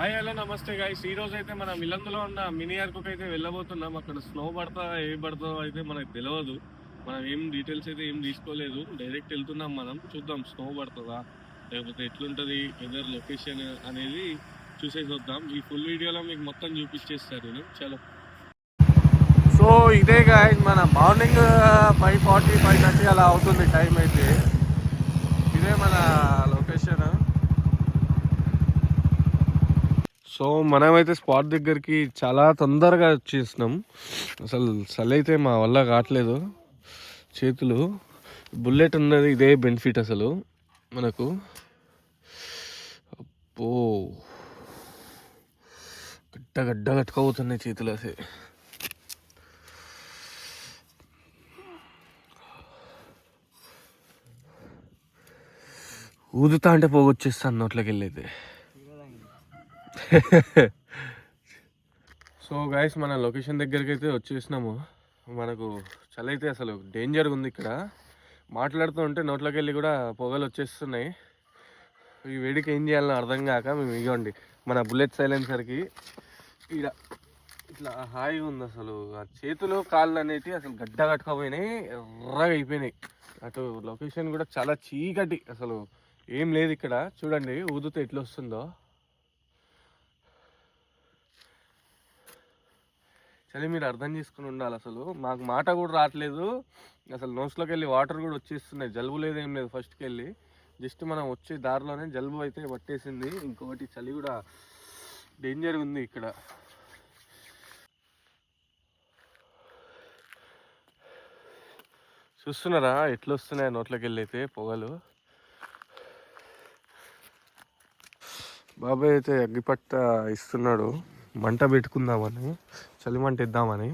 Hi hello నమస్తే guys. ఈ రోజు అయితే మనం ఇల్లందులో ఉన్న మినీ అరకు అయితే వెళ్ళబోతున్నాం. అక్కడ స్నో పడతా పడుతుందో అయితే మనకు తెలియదు. మనం ఏం డీటెయిల్స్ అయితే ఏం తీసుకోలేదు, డైరెక్ట్ వెళ్తున్నాం. మనం చూద్దాం స్నో పడుతుందా లేకపోతే ఎట్లుంటుంది వెదర్ లొకేషన్ అనేది చూసేసి వద్దాం. ఈ ఫుల్ వీడియోలో మీకు మొత్తం చూపించేస్తారు నేను. చలో. సో ఇదే గాయస్ మన మార్నింగ్ 5:40 5:30 అలా అవుతుంది టైం అయితే. ఇదే మన లొకేషన్. సో మనమైతే స్పాట్ దగ్గరికి చాలా తొందరగా వచ్చేసినాం. అసలు చలి అయితే మా వల్ల కావట్లేదు. చేతులు బుల్లెట్ ఉన్నది, ఇదే బెనిఫిట్ అసలు మనకు. అబ్బో, గడ్డ గడ్డ కట్టుకోబోతున్నాయి చేతులు. అసలు ఊదుతా అంటే పోగొచ్చేస్తాను నోట్లోకి వెళ్ళైతే. సో గైస్ మన లొకేషన్ దగ్గరికి అయితే వచ్చేసినాము. మనకు చలి అయితే అసలు డేంజర్గా ఉంది ఇక్కడ. మాట్లాడుతూ ఉంటే నోట్లోకి వెళ్ళి కూడా పొగలు వచ్చేస్తున్నాయి. ఈ వేడికి ఏం చేయాలని అర్థం కాక మేము ఇవ్వండి మన బుల్లెట్ సైలెన్సర్కి ఇక్కడ ఇట్లా హాయిగా ఉంది. అసలు ఆ చేతులు కాళ్ళు అనేవి అసలు గడ్డ కట్టుకపోయినాయి, ఎర్రగా అయిపోయినాయి. అటు లొకేషన్ కూడా చాలా చీకటి, అసలు ఏం లేదు ఇక్కడ. చూడండి ఊదుతో ఎట్లా వస్తుందో. చలి మీరు అర్థం చేసుకుని ఉండాలి. అసలు మాకు మాట కూడా రావట్లేదు. అసలు నోస్లోకి వెళ్ళి వాటర్ కూడా వచ్చేస్తున్నాయి. జలుబు లేదు ఏం లేదు ఫస్ట్కి వెళ్ళి. జస్ట్ మనం వచ్చే దారిలోనే జలుబు అయితే పట్టేసింది. ఇంకొకటి చలి కూడా డేంజర్ ఉంది ఇక్కడ. చూస్తున్నారా ఎట్లా వస్తున్నాయి నోట్లోకి వెళ్ళి అయితే పొగలు. బాబాయ్ అయితే అగ్గిపట్ట ఇస్తున్నాడు, మంట పెట్టుకుందామని, చలి మంట ఇద్దామని.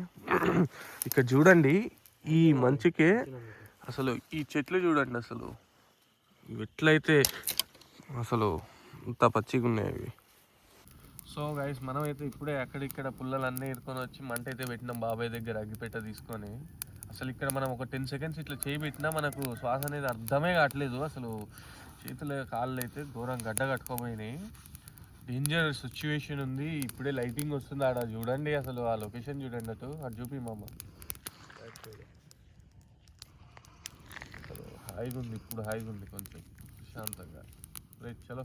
ఇక్కడ చూడండి ఈ మంచుకే అసలు ఈ చెట్లు చూడండి అసలు ఎట్లయితే అసలు అంత పచ్చిగా ఉన్నాయి అవి. సో గైస్ మనం అయితే ఇప్పుడే అక్కడిక్కడ పుల్లలన్నీ ఇరుకొని వచ్చి మంట అయితే పెట్టినాం బాబాయ్ దగ్గర అగ్గిపెట్ట తీసుకొని. అసలు ఇక్కడ మనం ఒక 10 సెకండ్స్ ఇట్లా చేయి పెట్టినా మనకు శ్వాస అనేది అర్థమే కావట్లేదు. అసలు చేతులు కాళ్ళు అయితే ఘోరం గడ్డ కట్టుకోపోయినాయి. డేంజర్ సిచ్యువేషన్ ఉంది. ఇప్పుడే లైటింగ్ వస్తుంది ఆడ చూడండి. అసలు ఆ లొకేషన్ చూడండి. అటు చూపి మామ. అసలు హాయిగా ఉంది, ఇప్పుడు హాయిగా ఉంది కొంచెం ప్రశాంతంగా. రైట్ చలో.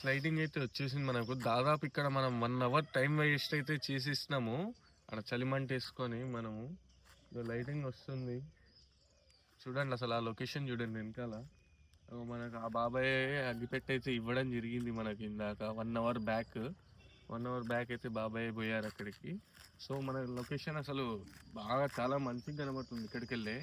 లైటింగ్ అయితే వచ్చేసింది మనకు. దాదాపు ఇక్కడ మనం 1 అవర్ టైం వేస్ట్ అయితే చేసేసినాము అక్కడ చలిమంట వేసుకొని. మనము లైటింగ్ వస్తుంది చూడండి. అసలు ఆ లొకేషన్ చూడండి వెనకాల. మనకు ఆ బాబాయ్ అగ్గిపెట్టి అయితే ఇవ్వడం జరిగింది మనకి ఇందాక 1 అవర్ బ్యాక్. 1 అవర్ బ్యాక్ అయితే బాబాయ్ పోయారు అక్కడికి. సో మన లొకేషన్ అసలు బాగా చాలా మంచిగా కనబడుతుంది ఇక్కడికి వెళ్ళి.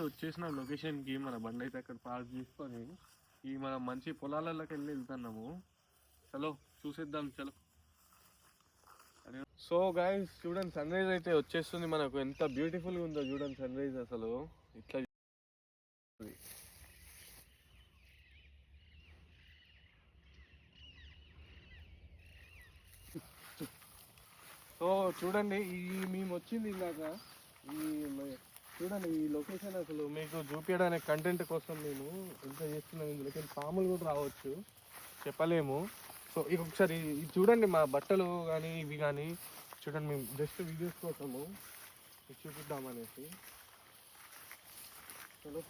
వచ్చేసిన లొకేషన్ కి మన బండి అయితే అక్కడ పార్క్ చేసుకొని ఈ మనం మంచి పొలాలలోకి వెళ్తున్నాము. చలో చూసేద్దాం చలో. సో గైస్ చూడండి సన్ రైజ్ అయితే వచ్చేస్తుంది మనకు. ఎంత బ్యూటిఫుల్ గా ఉందో చూడండి సన్ రైజ్ అసలు ఇట్లా. సో చూడండి మేము వచ్చింది ఇందాక ఈ చూడండి ఈ లొకేషన్ అసలు మీకు చూపించడానికి కంటెంట్ కోసం మేము ఎంత చేస్తున్నాం. ఇందులోకి పాములు కూడా రావచ్చు, చెప్పలేము. సో ఇక ఒకసారి ఇది చూడండి, మా బట్టలు కానీ ఇవి కానీ చూడండి. మేము జస్ట్ వీడియోస్ కోసము చూపిద్దామనేసి. చలో.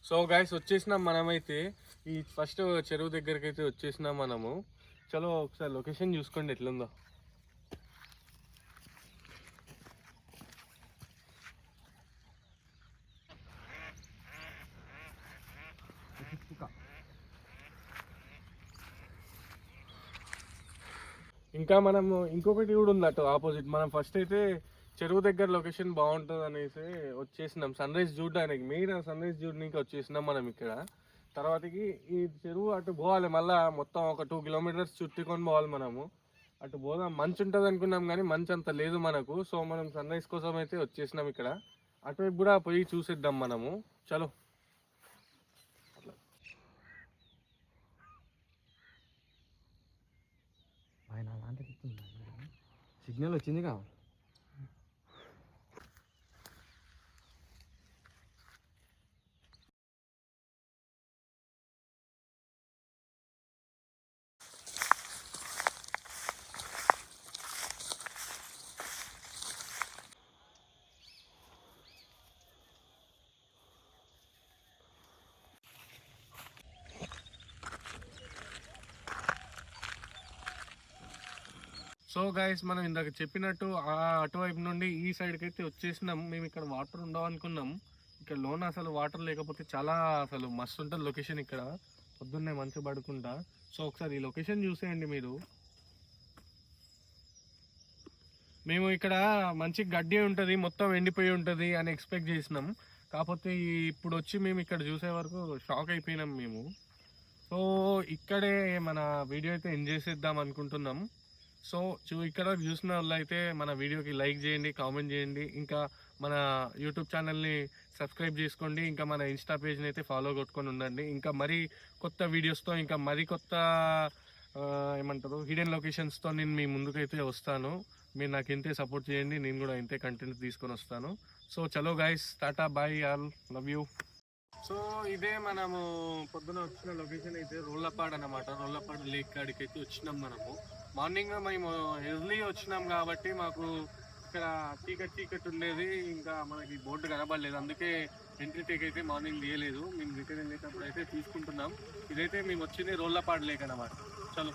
సో గైస్ వచ్చేసినాం మనమైతే ఈ ఫస్ట్ చెరువు దగ్గరికి అయితే వచ్చేసినాం మనము. చలో ఒకసారి లొకేషన్ చూసుకోండి ఎట్లుందో. ఇంకా మనం ఇంకొకటి కూడా ఉంది అటు ఆపోజిట్. మనం ఫస్ట్ అయితే చెరువు దగ్గర లొకేషన్ బాగుంటుంది అనేసి వచ్చేసినాం సన్ రైజ్ చూడడానికి, మెయిన్ సన్ రైజ్ చూడడానికి వచ్చేసినాం మనం ఇక్కడ. తర్వాతకి ఈ చెరువు అటు పోవాలి, మళ్ళీ మొత్తం ఒక 2 కిలోమీటర్స్ చుట్టుకొని పోవాలి మనము. అటు పోదాం, మంచు ఉంటుంది అనుకున్నాం కానీ మంచు అంత లేదు మనకు. సో మనం సన్ రైజ్ కోసం అయితే వచ్చేసినాం ఇక్కడ. అటువైపు కూడా పోయి చూసేద్దాం మనము. చలో. సిగ్నల్ వచ్చిందిగా. సో గైస్, మనం ఇందాక చెప్పినట్టు ఆ అటువైపు నుండి ఈ సైడ్కి అయితే వచ్చేసినాం. మేము ఇక్కడ వాటర్ ఉండవు అనుకున్నాం, ఇక్కడ లోన అసలు వాటర్ లేకపోతే చాలా అసలు మస్తు ఉంటుంది లొకేషన్ ఇక్కడ. పొద్దున్నే మంచి పడుకుంటా. సో ఒకసారి ఈ లొకేషన్ చూసేయండి మీరు. మేము ఇక్కడ మంచి గడ్డి ఉంటుంది, మొత్తం ఎండిపోయి ఉంటుంది అని ఎక్స్పెక్ట్ చేసినాం. కాకపోతే ఇప్పుడు వచ్చి మేము ఇక్కడ చూసే వరకు షాక్ అయిపోయినాం మేము. సో ఇక్కడే మన వీడియో అయితే ఎంజాయ్ చేసేద్దాం అనుకుంటున్నాం. సో ఇక్కడ చూసిన వాళ్ళు అయితే మన వీడియోకి లైక్ చేయండి, కామెంట్ చేయండి, ఇంకా మన యూట్యూబ్ ఛానల్ని సబ్స్క్రైబ్ చేసుకోండి, ఇంకా మన ఇన్స్టా పేజ్ని అయితే ఫాలో కొట్టుకొని ఉండండి. ఇంకా మరీ కొత్త వీడియోస్తో, ఇంకా మరీ కొత్త ఏమంటారు హిడెన్ లొకేషన్స్తో నేను మీ ముందుకైతే వస్తాను. మీరు నాకు ఇంతే సపోర్ట్ చేయండి, నేను కూడా ఇంతే కంటెంట్ తీసుకొని వస్తాను. సో చలో గైస్, టాటా bye, all love you. So ఇదే మనము పొద్దున వచ్చిన లొకేషన్ అయితే రోళ్లపాడు అనమాట. రోళ్లపాడు లేక్ కాడికి అయితే వచ్చినాం మనము. మార్నింగ్ మేము ఎర్లీ వచ్చినాం కాబట్టి మాకు ఇక్కడ చీకటి ఉండేది, ఇంకా మనకి బోర్డు కనబడలేదు, అందుకే ఎంట్రీ టేక్ అయితే మార్నింగ్ తీయలేదు. మేము రిటర్న్ వెళ్ళేటప్పుడు అయితే తీసుకుంటున్నాం. ఇదైతే మేము వచ్చింది రోళ్లపాడు లేక్ అనమాట. చలో.